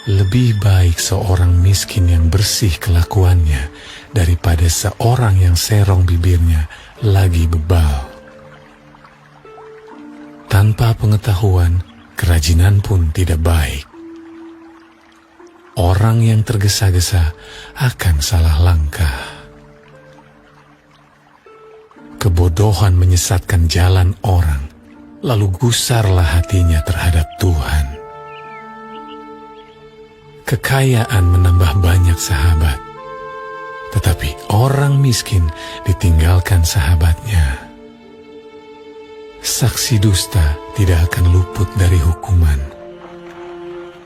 Lebih baik seorang miskin yang bersih kelakuannya daripada seorang yang serong bibirnya lagi bebal. Tanpa pengetahuan, kerajinan pun tidak baik. Orang yang tergesa-gesa akan salah langkah. Kebodohan menyesatkan jalan orang, lalu gusarlah hatinya terhadap Tuhan. Kekayaan menambah banyak sahabat, tetapi orang miskin ditinggalkan sahabatnya. Saksi dusta tidak akan luput dari hukuman.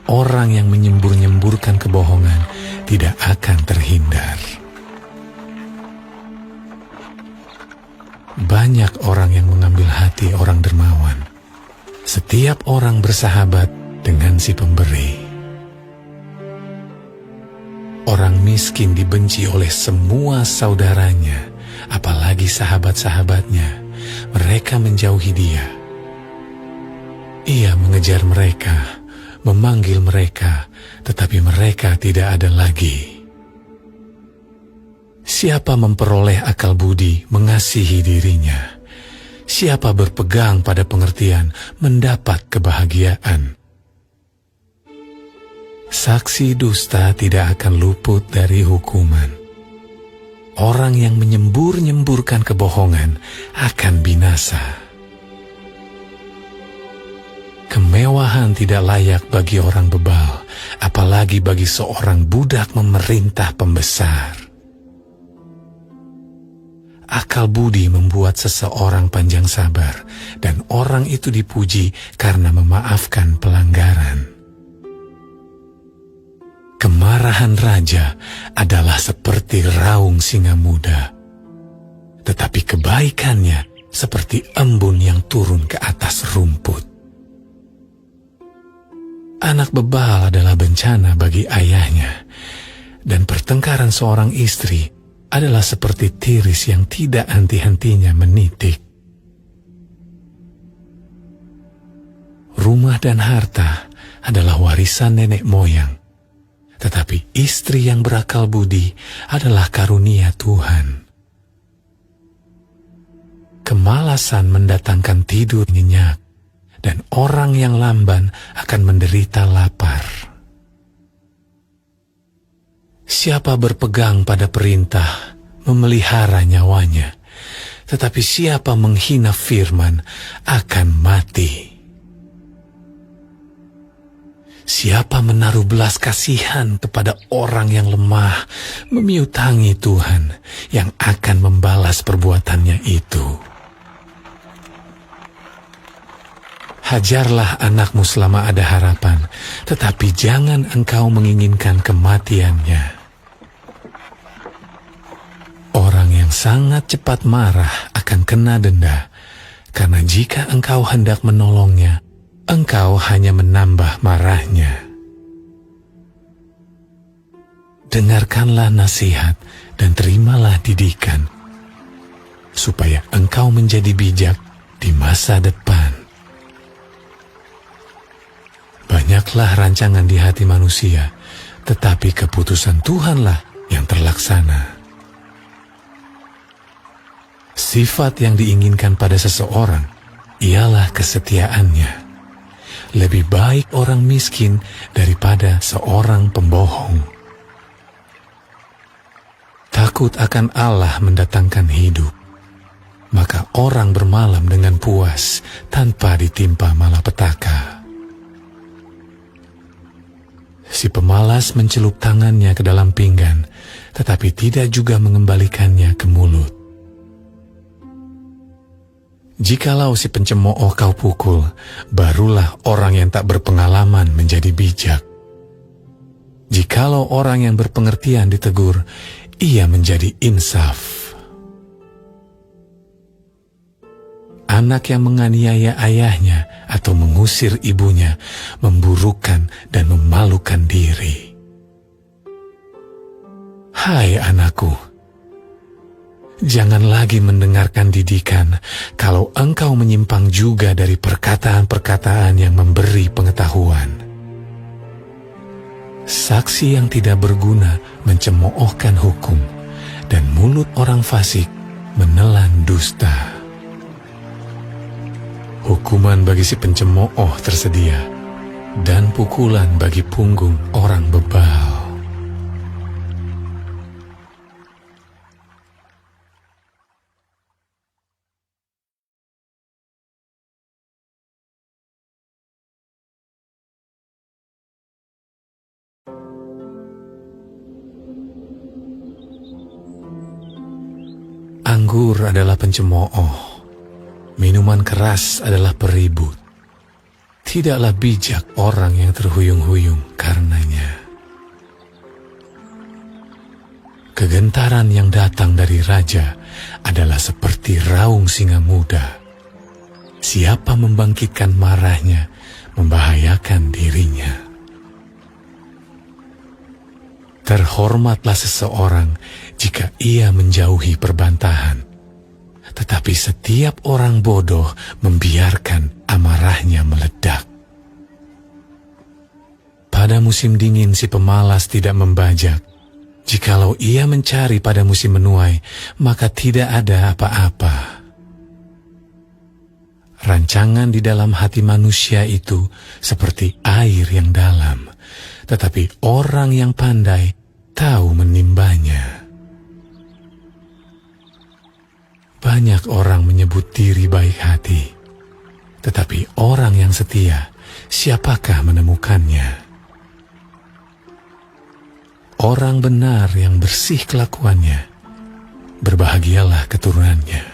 Orang yang menyembur-nyemburkan kebohongan tidak akan terhindar. Banyak orang yang mengambil hati orang dermawan. Setiap orang bersahabat dengan si pemberi. Orang miskin dibenci oleh semua saudaranya, apalagi sahabat-sahabatnya. Mereka menjauhi dia. Ia mengejar mereka, memanggil mereka, tetapi mereka tidak ada lagi. Siapa memperoleh akal budi mengasihi dirinya. Siapa berpegang pada pengertian mendapat kebahagiaan. Saksi dusta tidak akan luput dari hukuman. Orang yang menyembur-nyemburkan kebohongan akan binasa. Kemewahan tidak layak bagi orang bebal, apalagi bagi seorang budak memerintah pembesar. Akal budi membuat seseorang panjang sabar, dan orang itu dipuji karena memaafkan pelanggaran. Kemarahan raja adalah seperti raung singa muda, tetapi kebaikannya seperti embun yang turun ke atas rumput. Anak bebal adalah bencana bagi ayahnya, dan pertengkaran seorang istri adalah seperti tiris yang tidak henti-hentinya menitik. Rumah dan harta adalah warisan nenek moyang, tetapi istri yang berakal budi adalah karunia Tuhan. Kemalasan mendatangkan tidur nyenyak, dan orang yang lamban akan menderita lapar. Siapa berpegang pada perintah, memelihara nyawanya, tetapi siapa menghina firman akan mati. Siapa menaruh belas kasihan kepada orang yang lemah, memiutangi Tuhan yang akan membalas perbuatannya itu. Hajarlah anakmu selama ada harapan, tetapi jangan engkau menginginkan kematiannya. Orang yang sangat cepat marah akan kena denda, karena jika engkau hendak menolongnya, engkau hanya menambah marahnya. Dengarkanlah nasihat dan terimalah didikan, supaya engkau menjadi bijak di masa depan. Banyaklah rancangan di hati manusia, tetapi keputusan Tuhanlah yang terlaksana. Sifat yang diinginkan pada seseorang ialah kesetiaannya. Lebih baik orang miskin daripada seorang pembohong. Takut akan Allah mendatangkan hidup, maka orang bermalam dengan puas tanpa ditimpa malapetaka. Si pemalas mencelup tangannya ke dalam pinggan, tetapi tidak juga mengembalikannya ke mulut. Jikalau si pencemooh kau pukul, barulah orang yang tak berpengalaman menjadi bijak. Jikalau orang yang berpengertian ditegur, ia menjadi insaf. Anak yang menganiaya ayahnya atau mengusir ibunya memburukkan dan memalukan diri. Hai anakku, jangan lagi mendengarkan didikan kalau engkau menyimpang juga dari perkataan-perkataan yang memberi pengetahuan. Saksi yang tidak berguna mencemoohkan hukum, dan mulut orang fasik menelan dusta. Hukuman bagi si pencemooh tersedia, dan pukulan bagi punggung orang bebal. Anggur adalah pencemooh, minuman keras adalah peribut. Tidaklah bijak orang yang terhuyung-huyung karenanya. Kegentaran yang datang dari raja adalah seperti raung singa muda. Siapa membangkitkan marahnya, membahayakan dirinya. Terhormatlah seseorang jika ia menjauhi perbantahan, tetapi setiap orang bodoh membiarkan amarahnya meledak. Pada musim dingin si pemalas tidak membajak. Jikalau ia mencari pada musim menuai, maka tidak ada apa-apa. Rancangan di dalam hati manusia itu seperti air yang dalam, tetapi orang yang pandai tahu menimbanya. Banyak orang menyebut diri baik hati, tetapi orang yang setia, siapakah menemukannya? Orang benar yang bersih kelakuannya, berbahagialah keturunannya.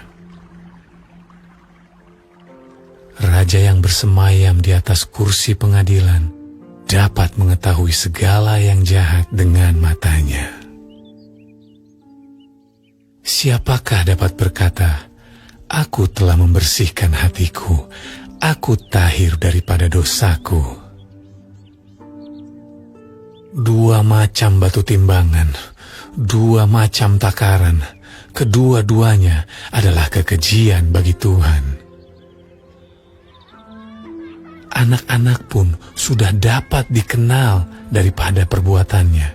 Raja yang bersemayam di atas kursi pengadilan dapat mengetahui segala yang jahat dengan matanya. Siapakah dapat berkata, "Aku telah membersihkan hatiku, aku tahir daripada dosaku"? Dua macam batu timbangan, dua macam takaran, kedua-duanya adalah kekejian bagi Tuhan. Anak-anak pun sudah dapat dikenal daripada perbuatannya,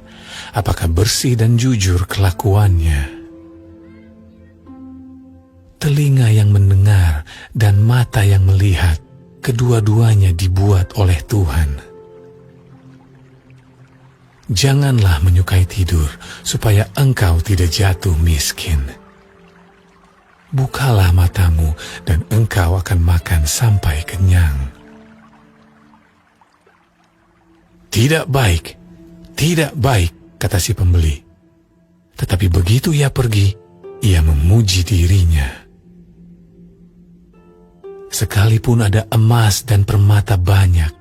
apakah bersih dan jujur kelakuannya. Telinga yang mendengar dan mata yang melihat, kedua-duanya dibuat oleh Tuhan. Janganlah menyukai tidur, supaya engkau tidak jatuh miskin. Bukalah matamu, dan engkau akan makan sampai kenyang. Tidak baik, kata si pembeli. Tetapi begitu ia pergi, ia memuji dirinya. Sekalipun ada emas dan permata banyak,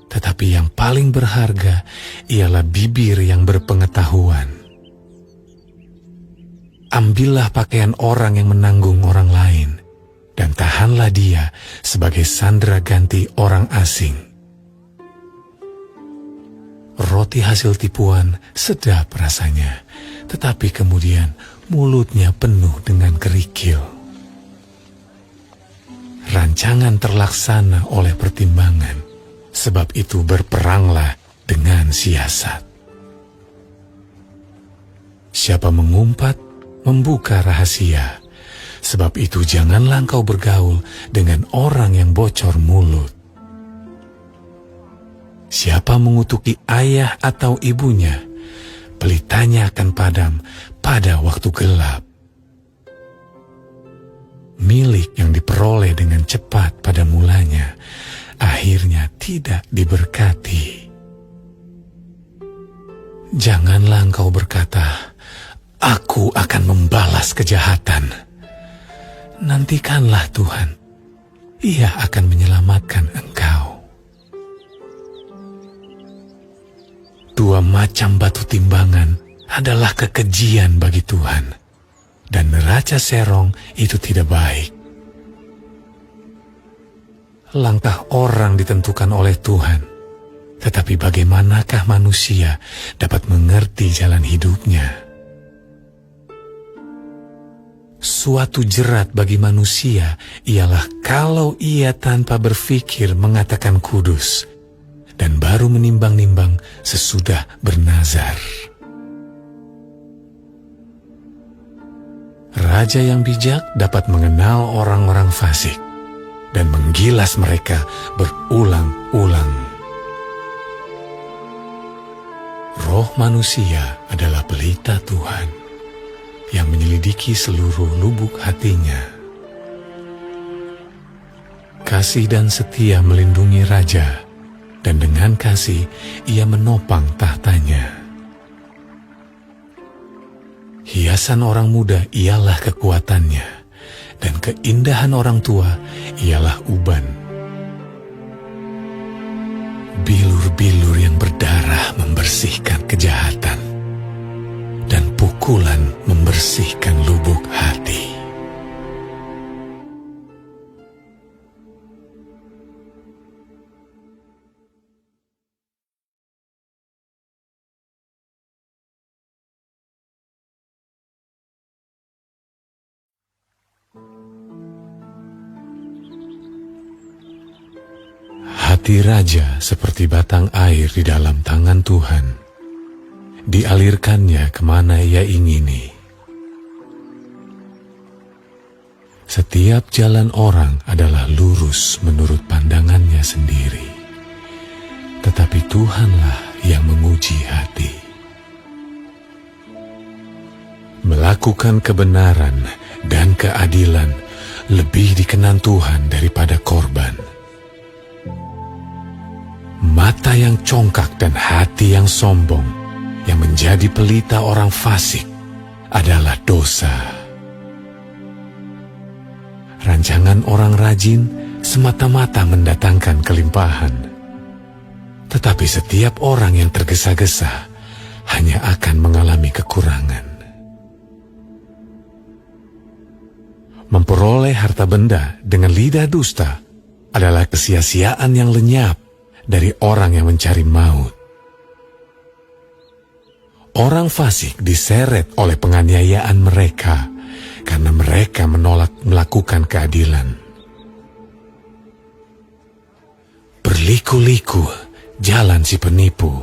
tetapi yang paling berharga ialah bibir yang berpengetahuan. Ambillah pakaian orang yang menanggung orang lain, dan tahanlah dia sebagai sandera ganti orang asing. Roti hasil tipuan sedap rasanya, tetapi kemudian mulutnya penuh dengan kerikil. Rancangan terlaksana oleh pertimbangan, sebab itu berperanglah dengan siasat. Siapa mengumpat, membuka rahasia, sebab itu janganlah engkau bergaul dengan orang yang bocor mulut. Siapa mengutuki ayah atau ibunya, pelitanya akan padam pada waktu gelap. Milik yang diperoleh dengan cepat pada mulanya, akhirnya tidak diberkati. Janganlah engkau berkata, "Aku akan membalas kejahatan." Nantikanlah Tuhan, Ia akan menyelamatkan engkau. Dua macam batu timbangan adalah kekejian bagi Tuhan, dan neraca serong itu tidak baik. Langkah orang ditentukan oleh Tuhan, tetapi bagaimanakah manusia dapat mengerti jalan hidupnya? Suatu jerat bagi manusia ialah kalau ia tanpa berpikir mengatakan kudus, dan baru menimbang-nimbang sesudah bernazar. Raja yang bijak dapat mengenal orang-orang fasik dan menggilas mereka berulang-ulang. Roh manusia adalah pelita Tuhan yang menyelidiki seluruh lubuk hatinya. Kasih dan setia melindungi raja, dan dengan kasih ia menopang tahtanya. Hiasan orang muda ialah kekuatannya, dan keindahan orang tua ialah uban. Bilur-bilur yang berdarah membersihkan kejahatan, dan pukulan membersihkan lubuk hati. Hati raja seperti batang air di dalam tangan Tuhan. Dialirkannya kemana ia ingini. Setiap jalan orang adalah lurus menurut pandangannya sendiri. Tetapi Tuhanlah yang menguji hati. Melakukan kebenaran dan keadilan lebih dikenan Tuhan daripada korban. Mata yang congkak dan hati yang sombong yang menjadi pelita orang fasik adalah dosa. Rancangan orang rajin semata-mata mendatangkan kelimpahan, tetapi setiap orang yang tergesa-gesa hanya akan mengalami kekurangan. Memperoleh harta benda dengan lidah dusta adalah kesia-siaan yang lenyap dari orang yang mencari maut. Orang fasik diseret oleh penganiayaan mereka karena mereka menolak melakukan keadilan. Berliku-liku jalan si penipu,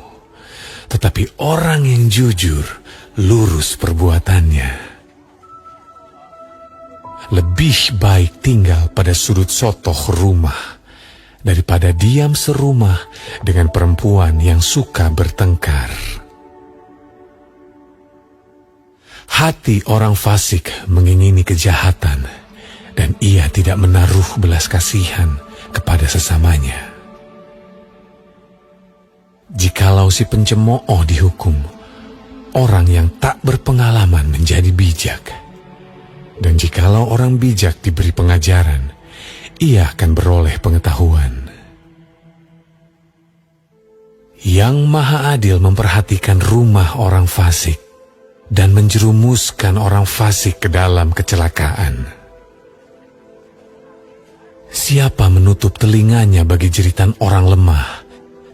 tetapi orang yang jujur lurus perbuatannya. Lebih baik tinggal pada sudut sotoh rumah daripada diam serumah dengan perempuan yang suka bertengkar. Hati orang fasik mengingini kejahatan, dan ia tidak menaruh belas kasihan kepada sesamanya. Jikalau si pencemooh dihukum, orang yang tak berpengalaman menjadi bijak. Dan jikalau orang bijak diberi pengajaran, ia akan beroleh pengetahuan. Yang Maha Adil memperhatikan rumah orang fasik dan menjerumuskan orang fasik ke dalam kecelakaan. Siapa menutup telinganya bagi jeritan orang lemah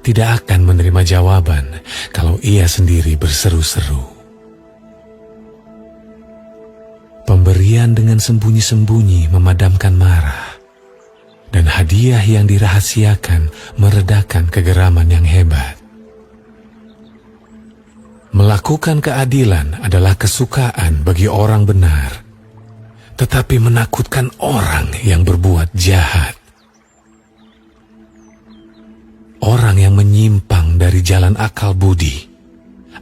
tidak akan menerima jawaban kalau ia sendiri berseru-seru. Pemberian dengan sembunyi-sembunyi memadamkan marah, dan hadiah yang dirahasiakan meredakan kegeraman yang hebat. Melakukan keadilan adalah kesukaan bagi orang benar, tetapi menakutkan orang yang berbuat jahat. Orang yang menyimpang dari jalan akal budi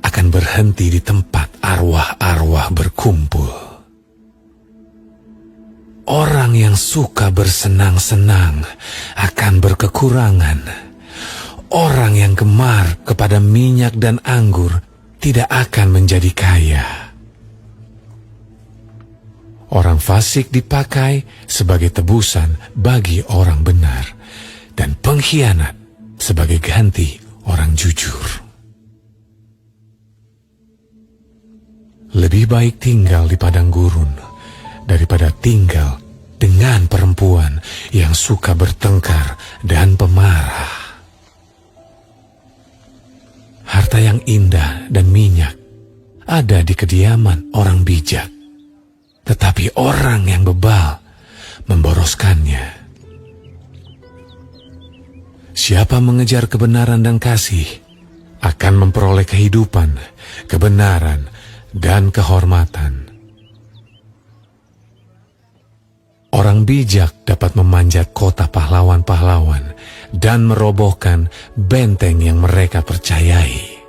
akan berhenti di tempat arwah-arwah berkumpul. Orang yang suka bersenang-senang akan berkekurangan. Orang yang gemar kepada minyak dan anggur tidak akan menjadi kaya. Orang fasik dipakai sebagai tebusan bagi orang benar, dan pengkhianat sebagai ganti orang jujur. Lebih baik tinggal di padang gurun daripada tinggal dengan perempuan yang suka bertengkar dan pemarah. Harta yang indah dan minyak ada di kediaman orang bijak, tetapi orang yang bebal memboroskannya. Siapa mengejar kebenaran dan kasih akan memperoleh kehidupan, kebenaran, dan kehormatan. Orang bijak dapat memanjat kota pahlawan-pahlawan dan merobohkan benteng yang mereka percayai.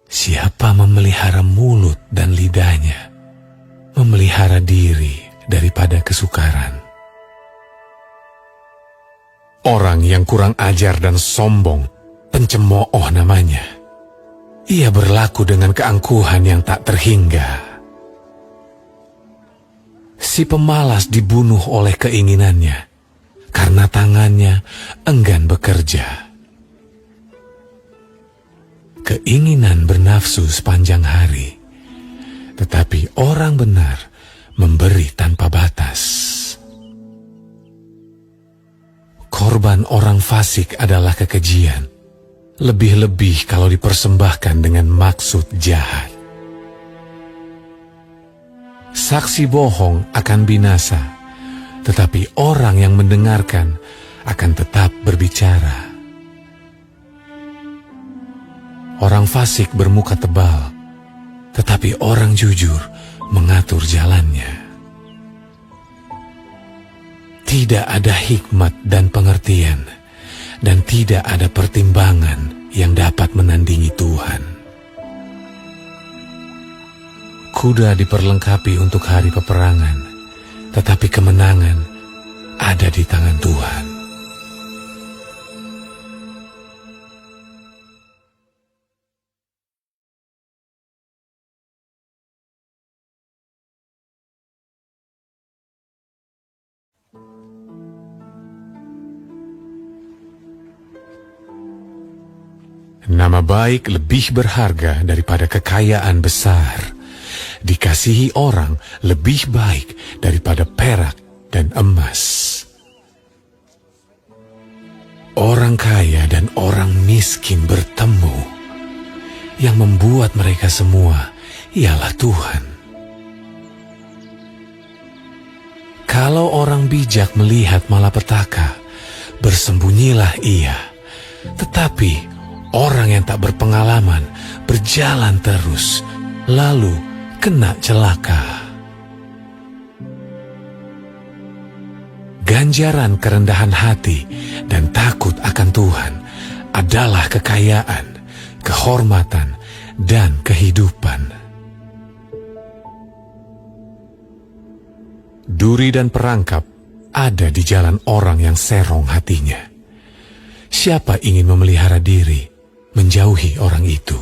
Siapa memelihara mulut dan lidahnya, memelihara diri daripada kesukaran. Orang yang kurang ajar dan sombong, pencemooh namanya. Ia berlaku dengan keangkuhan yang tak terhingga. Si pemalas dibunuh oleh keinginannya, karena tangannya enggan bekerja. Keinginan bernafsu sepanjang hari, tetapi orang benar memberi tanpa batas. Korban orang fasik adalah kekejian, lebih-lebih kalau dipersembahkan dengan maksud jahat. Saksi bohong akan binasa, tetapi orang yang mendengarkan akan tetap berbicara. Orang fasik bermuka tebal, tetapi orang jujur mengatur jalannya. Tidak ada hikmat dan pengertian, dan tidak ada pertimbangan yang dapat menandingi Tuhan. Kuda diperlengkapi untuk hari peperangan, tetapi kemenangan ada di tangan Tuhan. Nama baik lebih berharga daripada kekayaan besar. Dikasihi orang lebih baik daripada perak dan emas. Orang kaya dan orang miskin bertemu. Yang membuat mereka semua ialah Tuhan. Kalau orang bijak melihat malapetaka, bersembunyilah ia. Tetapi orang yang tak berpengalaman berjalan terus, lalu kena celaka. Ganjaran kerendahan hati dan takut akan Tuhan adalah kekayaan, kehormatan, dan kehidupan. Duri dan perangkap ada di jalan orang yang serong hatinya. Siapa ingin memelihara diri, menjauhi orang itu.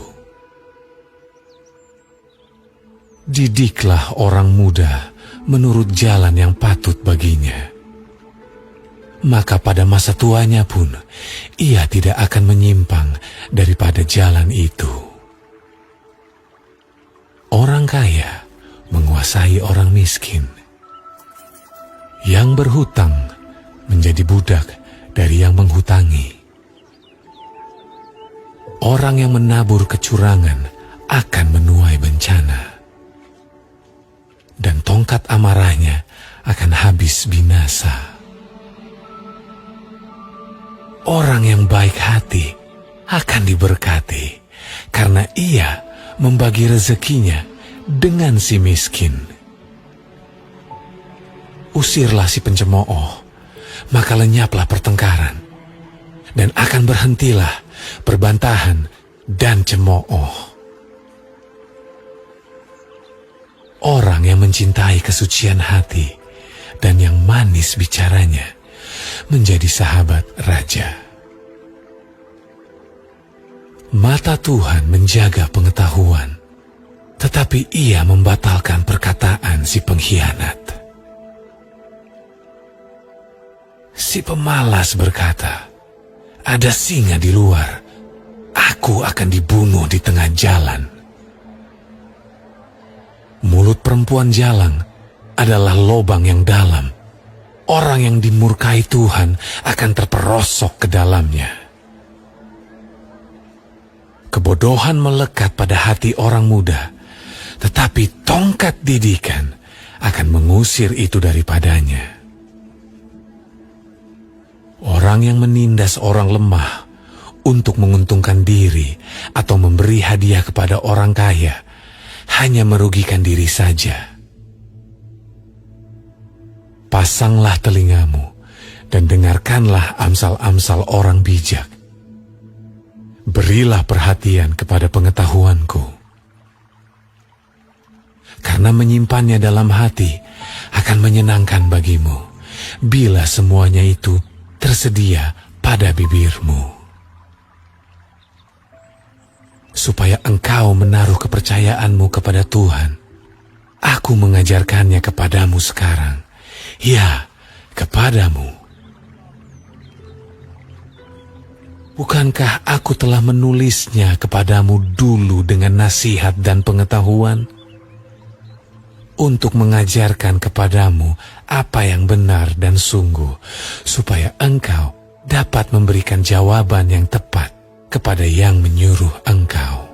Didiklah orang muda menurut jalan yang patut baginya. Maka pada masa tuanya pun, ia tidak akan menyimpang daripada jalan itu. Orang kaya menguasai orang miskin. Yang berhutang menjadi budak dari yang menghutangi. Orang yang menabur kecurangan akan menuai bencana. Dan tongkat amarahnya akan habis binasa. Orang yang baik hati akan diberkati, karena ia membagi rezekinya dengan si miskin. Usirlah si pencemooh, maka lenyaplah pertengkaran, dan akan berhentilah perbantahan dan cemooh. Orang yang mencintai kesucian hati dan yang manis bicaranya menjadi sahabat raja. Mata Tuhan menjaga pengetahuan, tetapi ia membatalkan perkataan si pengkhianat. Si pemalas berkata, "Ada singa di luar, aku akan dibunuh di tengah jalan." Mulut perempuan jalang adalah lobang yang dalam. Orang yang dimurkai Tuhan akan terperosok ke dalamnya. Kebodohan melekat pada hati orang muda, tetapi tongkat didikan akan mengusir itu daripadanya. Orang yang menindas orang lemah untuk menguntungkan diri atau memberi hadiah kepada orang kaya hanya merugikan diri saja. Pasanglah telingamu dan dengarkanlah amsal-amsal orang bijak. Berilah perhatian kepada pengetahuanku. Karena menyimpannya dalam hati akan menyenangkan bagimu, bila semuanya itu tersedia pada bibirmu. Supaya engkau menaruh kepercayaanmu kepada Tuhan, aku mengajarkannya kepadamu sekarang. Ya, kepadamu. Bukankah aku telah menulisnya kepadamu dulu dengan nasihat dan pengetahuan? Untuk mengajarkan kepadamu apa yang benar dan sungguh, supaya engkau dapat memberikan jawaban yang tepat kepada yang menyuruh engkau.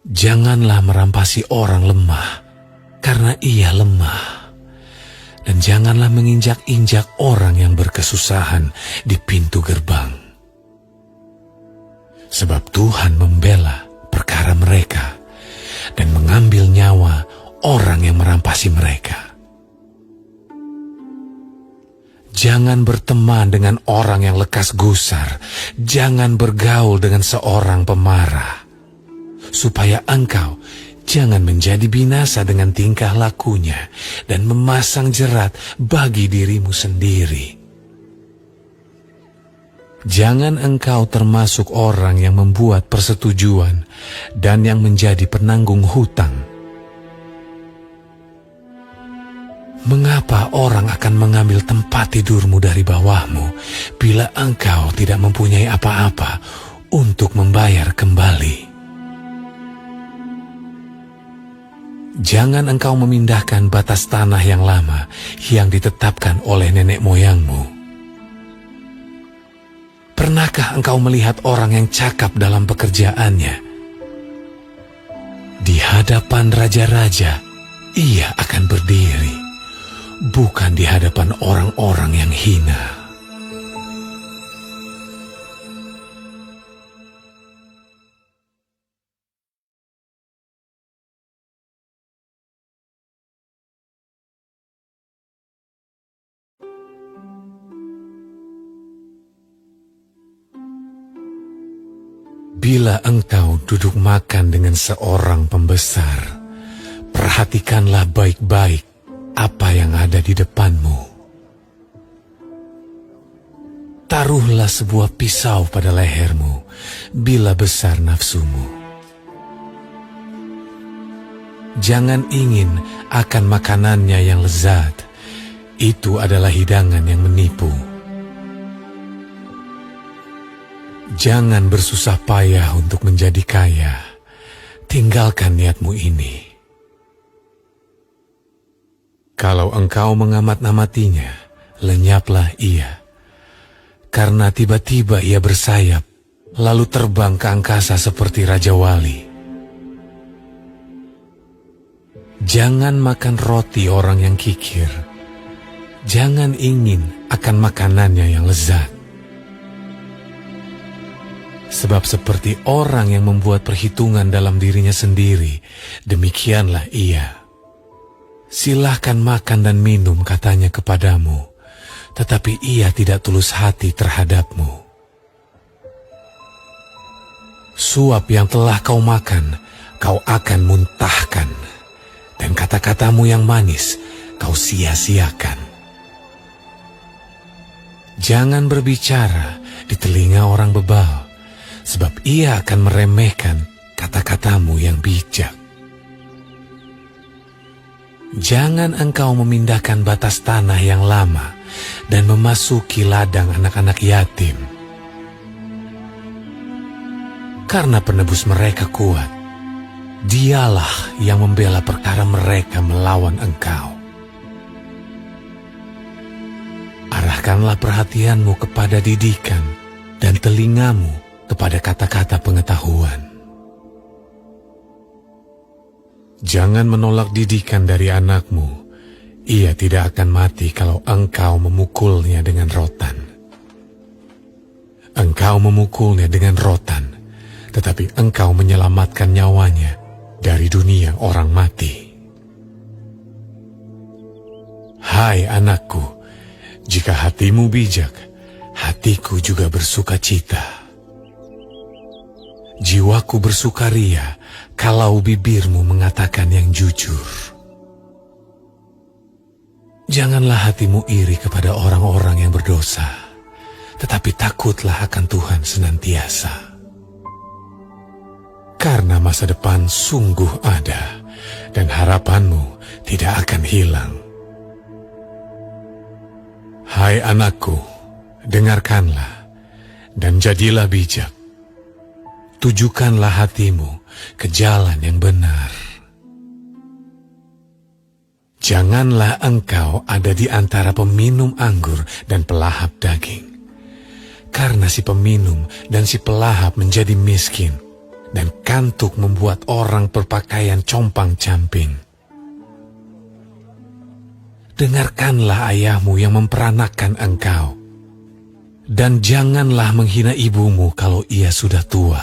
Janganlah merampasi orang lemah, karena ia lemah. Dan janganlah menginjak-injak orang yang berkesusahan di pintu gerbang. Sebab Tuhan membela perkara mereka dan mengambil nyawa orang yang merampasi mereka. Jangan berteman dengan orang yang lekas gusar. Jangan bergaul dengan seorang pemarah. Supaya engkau jangan menjadi binasa dengan tingkah lakunya dan memasang jerat bagi dirimu sendiri. Jangan engkau termasuk orang yang membuat persetujuan dan yang menjadi penanggung hutang. Mengapa orang akan mengambil tempat tidurmu dari bawahmu bila engkau tidak mempunyai apa-apa untuk membayar kembali? Jangan engkau memindahkan batas tanah yang lama yang ditetapkan oleh nenek moyangmu. Pernahkah engkau melihat orang yang cakap dalam pekerjaannya? Di hadapan raja-raja, ia akan berdiri, bukan di hadapan orang-orang yang hina. Bila engkau duduk makan dengan seorang pembesar, perhatikanlah baik-baik apa yang ada di depanmu. Taruhlah sebuah pisau pada lehermu bila besar nafsumu. Jangan ingin akan makanannya yang lezat, itu adalah hidangan yang menipu. Jangan bersusah payah untuk menjadi kaya. Tinggalkan niatmu ini. Kalau engkau mengamat-amatinya, lenyaplah ia. Karena tiba-tiba ia bersayap, lalu terbang ke angkasa seperti Raja Wali. Jangan makan roti orang yang kikir. Jangan ingin akan makanannya yang lezat. Sebab seperti orang yang membuat perhitungan dalam dirinya sendiri, demikianlah ia. Silahkan makan dan minum, katanya kepadamu, tetapi ia tidak tulus hati terhadapmu. Suap yang telah kau makan, kau akan muntahkan, dan kata-katamu yang manis kau sia-siakan. Jangan berbicara di telinga orang bebal, sebab ia akan meremehkan kata-katamu yang bijak. Jangan engkau memindahkan batas tanah yang lama dan memasuki ladang anak-anak yatim. Karena penebus mereka kuat, dialah yang membela perkara mereka melawan engkau. Arahkanlah perhatianmu kepada didikan dan telingamu kepada kata-kata pengetahuan. Jangan menolak didikan dari anakmu, Ia tidak akan mati kalau engkau memukulnya dengan rotan. Engkau memukulnya dengan rotan, tetapi engkau menyelamatkan nyawanya dari dunia orang mati. Hai anakku, jika hatimu bijak, hatiku juga bersuka cita. Jiwaku bersukaria kalau bibirmu mengatakan yang jujur. Janganlah hatimu iri kepada orang-orang yang berdosa, tetapi takutlah akan Tuhan senantiasa. Karena masa depan sungguh ada, dan harapanmu tidak akan hilang. Hai anakku, dengarkanlah, dan jadilah bijak. Tujukanlah hatimu ke jalan yang benar. Janganlah engkau ada di antara peminum anggur dan pelahap daging. Karena si peminum dan si pelahap menjadi miskin, dan kantuk membuat orang berpakaian compang-camping. Dengarkanlah ayahmu yang memperanakan engkau, dan janganlah menghina ibumu kalau ia sudah tua.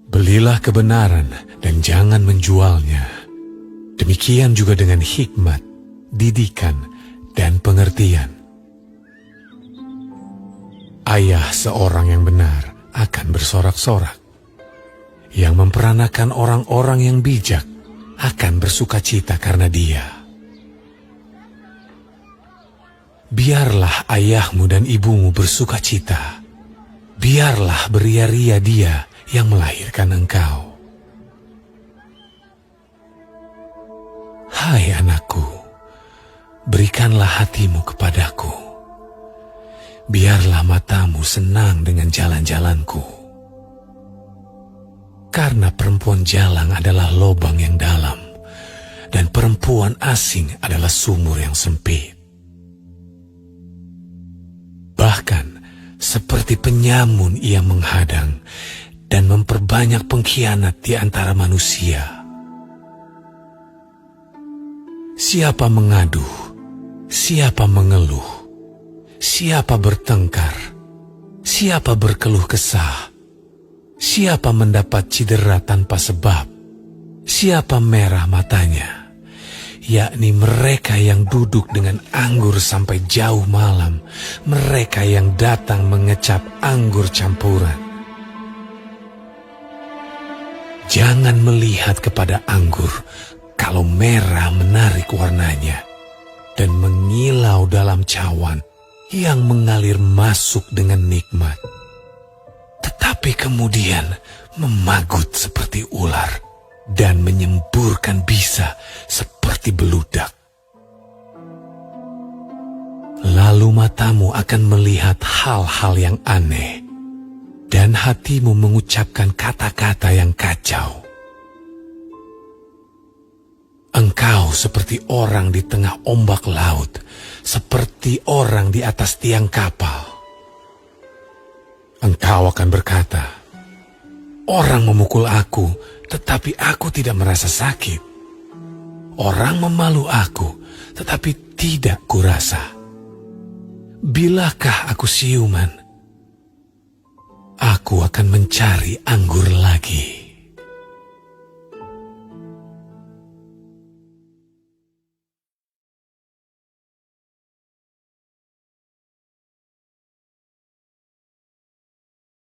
Belilah kebenaran dan jangan menjualnya. Demikian juga dengan hikmat, didikan, dan pengertian. Ayah seorang yang benar akan bersorak-sorak. Yang memperanakan orang-orang yang bijak akan bersuka cita karena dia. Biarlah ayahmu dan ibumu bersuka cita. Biarlah beria-ria dia yang melahirkan engkau. Hai anakku, berikanlah hatimu kepadaku. Biarlah matamu senang dengan jalan-jalanku. Karena perempuan jalang adalah lobang yang dalam, dan perempuan asing adalah sumur yang sempit. Bahkan seperti penyamun ia menghadang dan memperbanyak pengkhianat di antara manusia. Siapa mengaduh, siapa mengeluh, siapa bertengkar, siapa berkeluh kesah, siapa mendapat cedera tanpa sebab, siapa merah matanya, yakni mereka yang duduk dengan anggur sampai jauh malam, mereka yang datang mengecap anggur campuran. Jangan melihat kepada anggur kalau merah menarik warnanya dan mengilau dalam cawan yang mengalir masuk dengan nikmat, tetapi kemudian memagut seperti ular dan menyemburkan bisa seperti beludak. Lalu matamu akan melihat hal-hal yang aneh, dan hatimu mengucapkan kata-kata yang kacau. Engkau seperti orang di tengah ombak laut, seperti orang di atas tiang kapal. Engkau akan berkata, orang memukul aku, tetapi aku tidak merasa sakit. Orang memalu aku, tetapi tidak kurasa. Bilakah aku siuman? Aku akan mencari anggur lagi.